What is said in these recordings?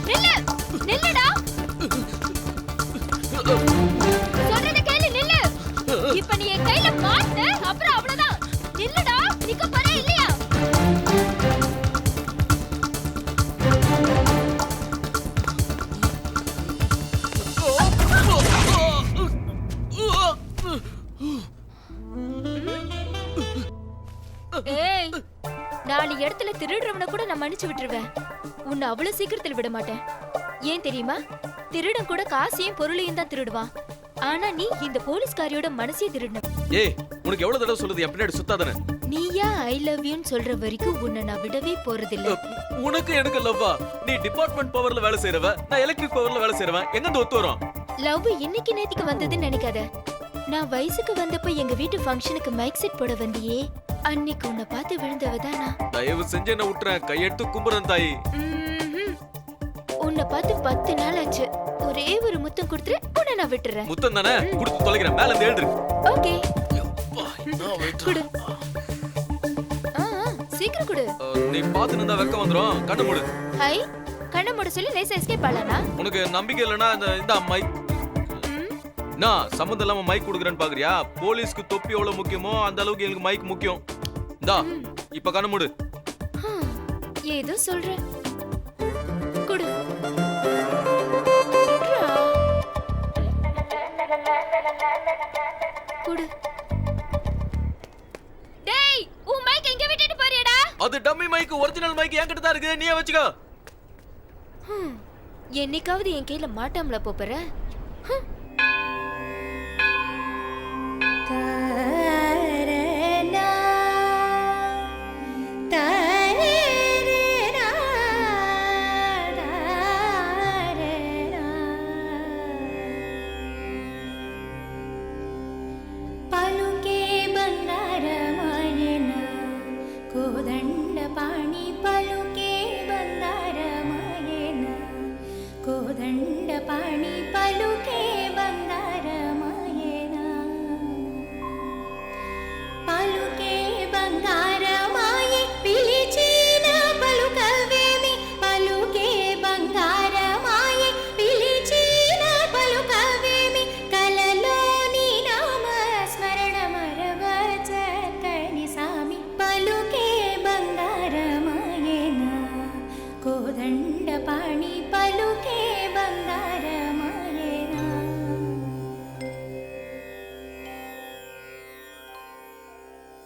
நில்லு நில்லுடா. சொல்றத கேளு, நில்லு. இப்ப நீ என் கையில மாட்ட, அப்புறம் அவ்வளவுதான். நில்லுடா. நிக்க போறே இல்லையா? ஏய், நாலு இடத்துல திருடுறவனை கூட நான் மன்னிச்சு விட்டுருவேன். உன்னை அவ்வளவு சீக்கிரத்தில் விட மாட்டேன். ஏன் தெரியுமா? திருடன் கூட காசையும் பொருளையும் தான் திருடுவான். ஆனா நீ இந்த போலீஸ்காரியோட மனசையே திருடுன. ஏய், உனக்கு எவ்வளவு தடவை சொல்லுது என் பின்னாடி சுத்தாதன? நீயா ஐ லவ் யூன்னு சொல்ற வரைக்கும் உன்னை நான் விடவே போறதில்ல. உனக்கு எனக்கு லவ்வா? நீ டிபார்ட்மெண்ட் பவர்ல வேலை செய்றவ, நான் எலக்ட்ரிக் பவர்ல வேலை செய்றவன். எங்க இருந்து ஒத்து வரோம்? லவ் இன்னைக்கு நேத்திக்கு வந்ததுன்னு நினைக்காத. நான் வயசுக்கு வந்தப்ப எங்க வீட்டு ஃபங்க்ஷனுக்கு மைக் செட் போட வந்தியே, அன்னைக்கு உன்னை பார்த்து விழுந்தவதானா? தயவு செஞ்சு என்ன விட்டுறேன், கையெடுத்து கும்புறேன் தாயி. உன்னை பார்த்து 10 நாள் ஆச்சு. ஒரே ஒரு முத்தம் கொடுத்துரு, உன்னை நான் விட்டுறேன். முத்தம் தானே கொடுத்து தொலைக்கிறேன். மேல இருந்து எழுதுரு. ஓகே குடு. சீக்கிரம் குடு. நீ பாத்து நின்றா வெக்க வந்துரும். கண்ணு மூடு. ஹை, கண்ண மூட சொல்லி லேசா எஸ்கேப் ஆளானா? உனக்கு நம்பிக்கை இல்லனா இந்த மைக் நான் சம்மந்தம் இல்லாம மைக் கொடுக்குறேன்னு பாக்குறியா? போலீஸ்க்கு தொப்பி எவ்வளவு முக்கியமோ அந்த அளவுக்கு எனக்கு மைக் முக்கியம். இந்தா இப்ப கண்ணு மூடு. ஏதோ சொல்ற. குடு. குடு. டேய், உன் மைக் எங்க விட்டுட்டு போறியடா? அது டம்மி மைக், ஒரிஜினல் மைக் என்கிட்ட தான் இருக்கு. நீயே வச்சுக்கோ. என்னைக்காவது என் கையில மாட்டாமல போற?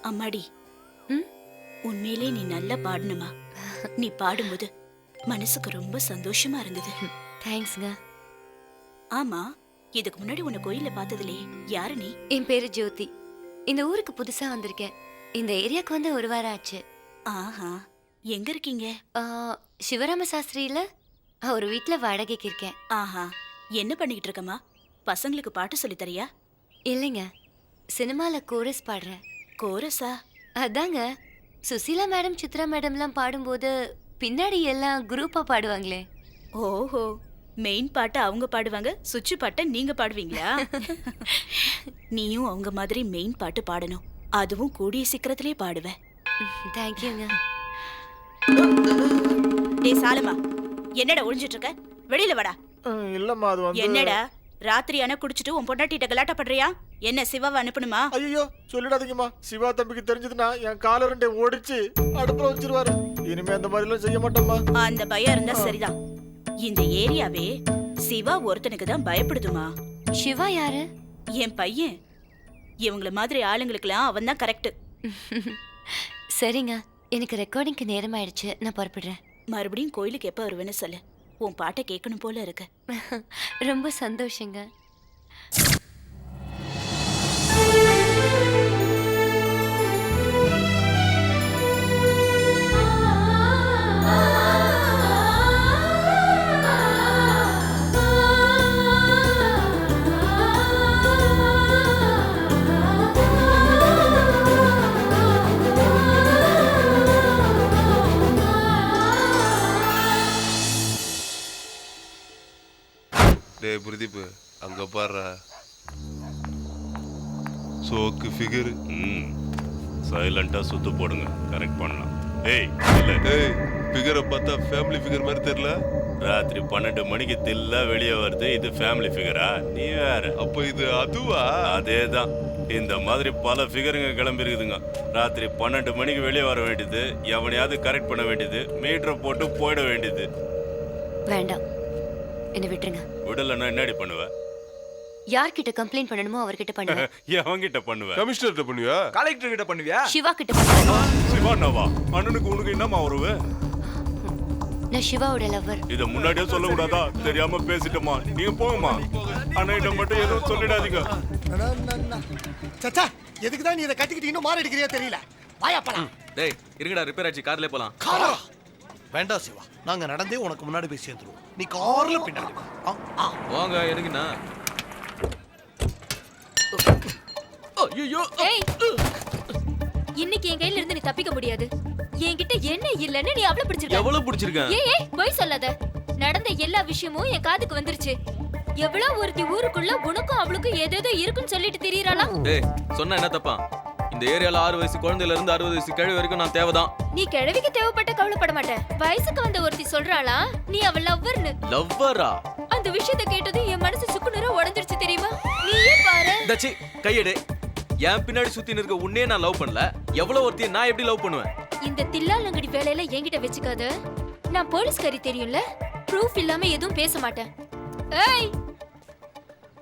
அம்மாடி, உண்மையிலே நீ நல்லா பாடணுமா? நீ பாடும்போது மனசுக்கு ரொம்ப சந்தோஷமா இருந்தது. தேங்க்ஸ்ங்க. ஆமா, இதுக்கு முன்னாடி உன்னை கோயில்ல பார்த்ததுலே யாரு நீ? என் பேரு ஜோதி. இந்த ஊருக்கு புதுசா வந்திருக்கேன். இந்த ஏரியாக்கு வந்து 1 வாரம் ஆச்சு. ஆஹா, எங்க இருக்கீங்க? சிவராம சாஸ்திரியில ஒரு வீட்டுல வாடகைக்கு இருக்கேன். ஆஹா, என்ன பண்ணிக்கிட்டு இருக்கமா? பசங்களுக்கு பாட்டு சொல்லி தரியா? இல்லைங்க, சினிமால கோரஸ் பாடுறேன். கோரஸா? அதாங்க, சுசீலா மேடம் சித்ரா மேடம்லாம் பாடும்போது பின்னாடி எல்லாம் குரூப்பா பாடுவாங்களே. ஓஹோ, மெயின் பாட்டு அவங்க பாடுவாங்க, சுவிட்ச் பாட்டை நீங்க பாடுவீங்களா? நீயும் அவங்க மாதிரி மெயின் பாட்டு பாடணும். அதுவும் கூடிய சீக்கிரத்திலே பாடுவேன். தேங்க்யூங்க. டேய் சாலமா, என்னடா ஒளிஞ்சிட்டு இருக்க? வெளியில வாடா. இல்லம்மா, அது வந்து என்னடா ராத்திரியான குடிச்சிட்டு உன் பொண்டாட்டிட்ட கலாட்டா பண்றியா? என்ன சிவாவை அனுப்பணுமா? ஐயோ சொல்லிடாதீங்கம்மா. சிவா தம்பிக்கு தெரிஞ்சதுன்னா என் கால 2 ஓடிச்சு அடுப்புல வச்சிருவாரு. இனிமே அந்த மாதிரி எல்லாம் செய்ய மாட்டோம்மா. அந்த பயம் இருந்தா சரிதான். இந்த ஏரியாவே சிவா ஒருத்தனுக்கு தான் பயப்படுதுமா. சிவா யாரு? என் பையன். இவங்கள மாதிரி ஆளுங்களுக்கெல்லாம் அவன் தான் கரெக்ட். சரிங்க, எனக்கு ரெக்கார்டிங்க்கு நேரம் ஆயிடுச்சு, நான் புறப்படுறேன். மறுபடியும் கோயிலுக்கு எப்ப வருவேன்னு சொல்லு. உன் பாட்டை கேட்கணும் போல இருக்கு. ரொம்ப சந்தோஷங்க. டேய் பிரதீப், அங்க பாரு. சோக்கு ஃபிகர். சைலண்டா சுத்து போடுங்க, கரெக்ட் பண்ணலாம். ஏய் ஏய், ஃபிகரை பார்த்தா ஃபேமிலி ஃபிகர் மாதிரி தெரியல. ராத்திரி 12 மணிக்கு தில்லா வெளியே வருது, இது ஃபேமிலி ஃபிகரா? நீ வேற. அப்ப இது அதுவா? அதேதான். இந்த மாதிரி பல ஃபிகருங்க கிளம்பி இருக்குதுங்க. ராத்திரி 12 மணிக்கு வெளியே வர வேண்டியது, எவனையாவது கரெக்ட் பண்ண வேண்டியது, மீட்டரை போட்டு போயிட வேண்டியது. வேண்டாம், என்ன விட்டுருங்க. விடலைன்னா என்னடி பண்ணுவ? யார்கிட்ட கம்ப்ளைண்ட் பண்ணணுமோ அவர்கிட்ட பண்ணுவேன். எவன்கிட்ட பண்ணுவ? கமிஷனர்கிட்ட பண்ணுவியா? கலெக்டர் கிட்ட பண்ணுவியா? சிவா கிட்ட பண்ணுவேன். சிவானாவா? அண்ணனுக்கு உனக்கு என்னமா உறவு? நான் சிவாவோட லவ்வர். இத முன்னாடியே சொல்லக்கூடாதா? தெரியாம பேசிட்டோமா? நீங்க போங்கம்மா. அண்ணன்கிட்ட மட்டும் எதுவும் சொல்லிடாதீங்க. சச்சா, எதுக்கு தான் நீ இதை கட்டிக்கிட்டு இன்னும் மாறி அடிக்கிறியா தெரியல. வாயா போலாம். டேய் இருங்கடா, ரிப்பேர் ஆச்சு, கார்லயே போலாம். காரா வேண்டாம் சிவா, நாங்க நடந்தே உனக்கு முன்னாடி போய் சேர்ந்துருவோம். நீ கார்ல பின்னாடி வா. வாங்க, எனக்குண்ணா. ஐயோ, ஏய் இன்னைக்கு என் கையில இருந்து நீ தப்பிக்க முடியாது. என்கிட்ட என்ன இல்லன்னு நீ அவளை பிடிச்சிருக்க. எவ்வளவு பிடிச்சிருக்கேன். ஏய் போய் சொல்லாத. நடந்த எல்லா விஷயமும் என் காதுக்கு வந்துருச்சு. எவ்வளவு ஒருத்தி ஊருக்குள்ள உனக்கும் அவளுக்கும் ஏதேதோ இருக்குன்னு சொல்லிட்டு தெரியறாளா? டேய் சொன்னா என்ன தப்பா? இந்த ஏரியால 6 வயசு குழந்தையில இருந்து 60 வயசு கிழவி வரைக்கும் நான் தேவைதான். நீ கிழவிக்கு தேவைப்பட்ட கவலைப்பட மாட்டேன். வயசுக்கு வந்த ஒருத்தி சொல்றாளா நீ அவ லவ்வர்னு. லவ்வரா? அந்த விஷயத்தை கேட்டது என் மனசு சுக்குநூறா உடைஞ்சிருச்சு தெரியுமா? நீயே பாரு. தச்சி கையெடு. என் பின்னாடி சுத்தி இருக்க உன்னே நான் லவ் பண்ணல. எவ்வளவு ஒருத்தியை நான் எப்படி லவ் பண்ணுவேன்? இந்த தில்லாலங்கடி வேலையில என்கிட்ட வச்சுக்காத. நான் போலீஸ்காரி தெரியும்ல. ப்ரூஃப் இல்லாம எதுவும் பேச மாட்டேன். ஏய்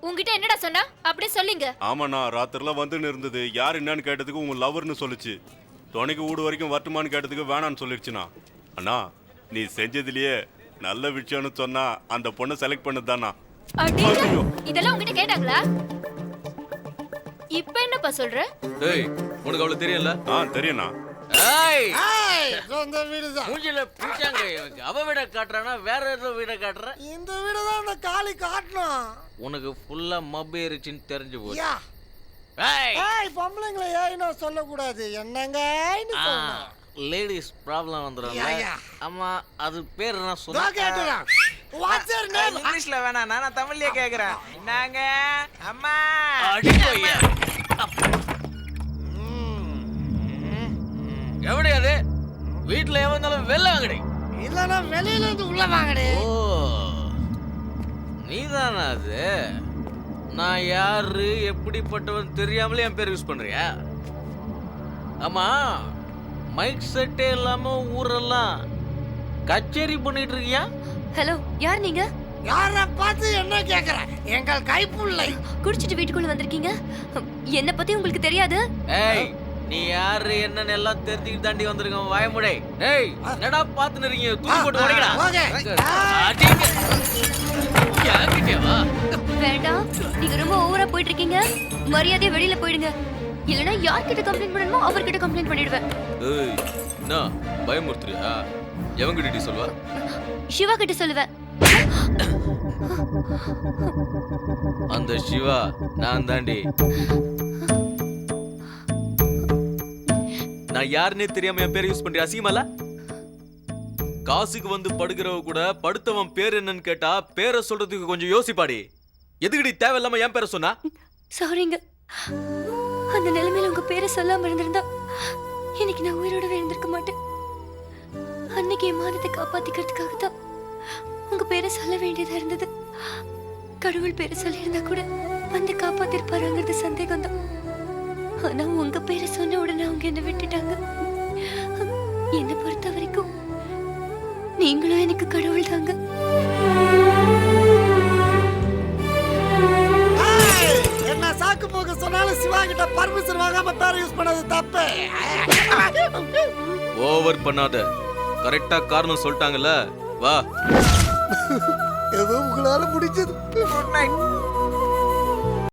உன்கிட்ட என்னடா சொன்னா? அப்படியே சொல்லுங்க. ஆமாண்ணா, ராத்திரில வந்துன்னு இருந்தது. யார் என்னன்னு கேட்டதுக்கு உங்க லவர்னு சொல்லுச்சு. துணைக்கு வீடு வரைக்கும் வரட்டுமான்னு கேட்டதுக்கு வேணான்னு சொல்லிடுச்சுண்ணா. அண்ணா, நீ செஞ்சதுலயே நல்ல விஷயம்னு சொன்னா அந்த பொண்ணை செலக்ட் பண்ணதுதானா? அடேங்க, இதெல்லாம் உன்கிட்ட கேட்டாங்களா? இப்ப என்னப்பா சொல்ற? டேய் உனக்கு அவ்வளவு தெரியும்ல? தெரியும்ண்ணா. ஏய் ஏய், சொந்த வீடுதான். மூஞ்சில பிடிச்சாங்க. அவ வீட காட்டுறானா வேற ஏதோ வீட காட்டுற? இந்த வீடு தான் அந்த காளி காட்டணும். உனக்கு ஃபுல்லா மப்பு ஏறிச்சுன்னு தெரிஞ்சு போச்சு. யா. ஏய் ஏய், பொம்பளைங்களை ஏய்னு சொல்லக்கூடாது. என்னங்கன்னு சொல்லணும். லேடிஸ் ப்ராப்ளம் வந்துரும். யா, யா. ஆமா, அது பேர் என்ன தோ சொன்னா? கேட்டுடா. What's your name? இங்கிலீஷ்ல வேணாம், நான் தமிழ்லயே கேக்குறேன். என்னங்க அம்மா? அடி போய்யா. எவடி அது? வீட்ல எவனாலும் வெளில வாங்கடி. இல்லனா வெளியில இருந்து உள்ள வாங்கடி. ஓ நீதானா அது? நான் யாரு எப்படிப்பட்டவன் தெரியாமலே என் பேர் யூஸ் பண்றியா? ஆமா, மைக் செட்டே இல்லாம ஊரெல்லாம் கச்சேரி பண்ணிட்டு இருக்கியா? ஹலோ, யார் நீங்க? யார பார்த்து என்ன கேக்குற? எங்கள் கைப்புள்ளை. குடிச்சிட்டு வீட்டுக்குள்ள வந்திருக்கீங்க. என்ன பத்தி உங்களுக்கு தெரியாது? ஏய் நீ யாரு என்னன்னு எல்லாம் தெரிஞ்சுக்கிட்டு தாண்டி வந்திருக்க. வாயமுடை. ஏய் என்னடா பாத்துன்னு இருக்கீங்க? தூக்கி போட்டு உடைக்கடா. ஓகே. அடிங்க. யார்கிட்டயா வா? வேண்டாம், நீங்க ரொம்ப ஓவரா போயிட்டு இருக்கீங்க. மரியாதையா வெளியில போயிடுங்க. இல்லனா யார்கிட்ட கம்ப்ளைண்ட் பண்ணணுமோ அவர்கிட்ட கம்ப்ளைண்ட் பண்ணிடுவேன். ஏய் என்ன பயமுறுத்துறியா? எவங்கிட்ட சொல்லுவா? சிவா கிட்ட சொல்லுவேன். அந்த சிவா நான் தாண்டி. நான் யாருன்னே தெரியாம என் பேரை யூஸ் பண்றியா? அசிங்கமால? காசுக்கு வந்து படுக்கிறவ கூட படுத்தவன் பேர் என்னன்னு கேட்டா பேரை சொல்றதுக்கு கொஞ்சம் யோசிப்பாடி. எதுக்கடி தேவையில்லாம என் பேரை சொன்னா? சாரிங்க. அந்த நிலைமையில உங்க பேரை சொல்லாம இருந்திருந்தா இன்னைக்கு நான் உயிரோட இருந்திருக்க மாட்டேன். அன்னைக்கு என் மானத்தை காப்பாத்திக்கிறதுக்காக தான் உங்க பேரை சொல்ல வேண்டியதா இருந்தது. கடவுள் பேரை சொல்லியிருந்தா கூட வந்து காப்பாத்திருப்பாருங்கிறது சந்தேகம் தான். ஆனா உங்க பேரை சொன்ன உடனே அவங்க என்ன விட்டுட்டாங்க. என்னை பொறுத்த வரைக்கும் நீங்களும் எனக்கு கடவுள் தாங்க. என்ன சாக்கு போக சொன்னாலும் சிவா கிட்ட பர்மிஷன் வாங்காம பேர் யூஸ் பண்ணது தப்பு. ஓவர் பண்ணாத. கரெக்டா காரணம் சொல்லிட்டாங்கல்ல. வா. ஏதோ உங்களால முடிஞ்சது. Good night.